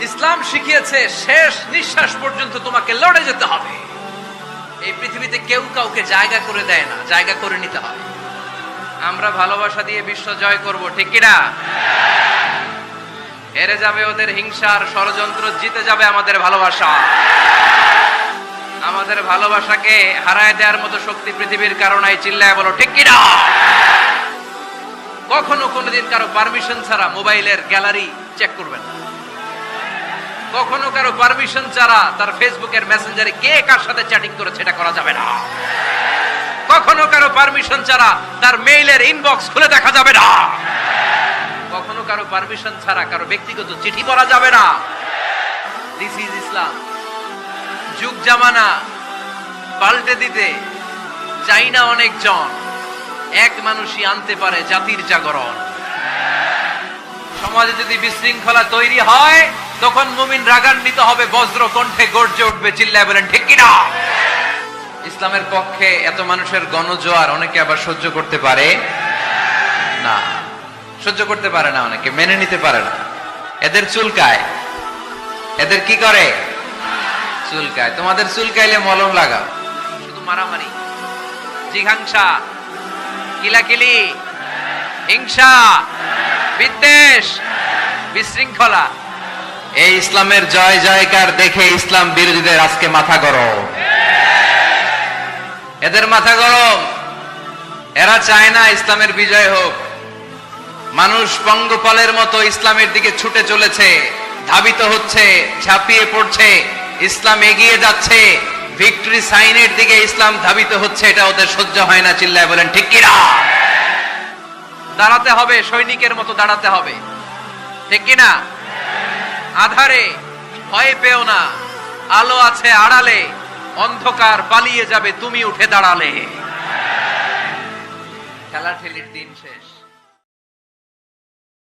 ইসলাম শিখিয়েছে শেষ নিঃশ্বাস পর্যন্ত তোমাকে লড়ে যেতে হবে। এই পৃথিবীতে কেউ কাউকে জায়গা করে দেয় না, জায়গা করে নিতে হয়। আমরা ভালোবাসা দিয়ে বিশ্ব জয় করব, ঠিক কিনা? হেরে যাবে ওদের হিংসার ষড়যন্ত্র, জিতে যাবে আমাদের ভালোবাসা। আমাদের ভালোবাসাকে হারায় দেওয়ার মতো শক্তি পৃথিবীর কারণে চিল্লায় বলো, ঠিক কিনা? কখনো কোনোদিন কারো পারমিশন ছাড়া মোবাইলের গ্যালারি চেক করবেন না। কখনো কারো পারমিশন ছাড়া তার ফেসবুকের মেসেঞ্জারে কে কার সাথে চ্যাটিং করেছে এটা করা যাবে না। কখনো কারো পারমিশন ছাড়া তার মেইলের ইনবক্স খুলে দেখা যাবে না। কখনো কারো পারমিশন ছাড়া কারো ব্যক্তিগত চিঠি পড়া যাবে না। দিস ইজ ইসলাম। যুগ জামানা পাল্টে দিতে চাই না অনেকজন, এক মানুষই আনতে পারে জাতির জাগরণ। সমাজে যদি বিশৃঙ্খলা তৈরি হয় তখন মুমিন রাগান্বিত হবে, বজ্র কণ্ঠে গর্জে উঠবে, চিল্লায় বলেন, ঠিক কিনা? ইসলামের পক্ষে এত মানুষের গণজোয়ার অনেকে আবার সহ্য করতে পারে না, সহ্য করতে পারে না, অনেকে মেনে নিতে পারে না। এদের চুলকায়, এদের কি করে? চুলকায়। তোমাদের চুলকাইলে মলম লাগাও। শুধু মারামারি, জিঘাংসা, কিলাকিলি, হিংসা, বিদ্বেষ, বিশৃঙ্খলা, এই ইসলামের জয় জয়কার দেখে ইসলাম বিরোধীদের আজকে মাথা গরম। এদের মাথা গরম। এরা চায় না ইসলামের বিজয় হোক। মানুষ পঙ্গপালের মতো ইসলামের দিকে ছুটে চলেছে, ধাবিত হচ্ছে, ঝাঁপিয়ে পড়ছে। ইসলাম এগিয়ে যাচ্ছে, ভিক্টরি সাইনের দিকে ইসলাম ধাবিত হচ্ছে। এটা ওদের সহ্য হয় না, চিল্লায় বলেন, ঠিক কিনা? দাঁড়াতে হবে, সৈনিকের মতো দাঁড়াতে হবে, ঠিক কিনা? আধারে ভয় পেও না, আলো আছে আড়ালে, অন্ধকার পালিয়ে যাবে তুমি উঠে দাঁড়ালে। খেলাঠেলির দিন শেষ।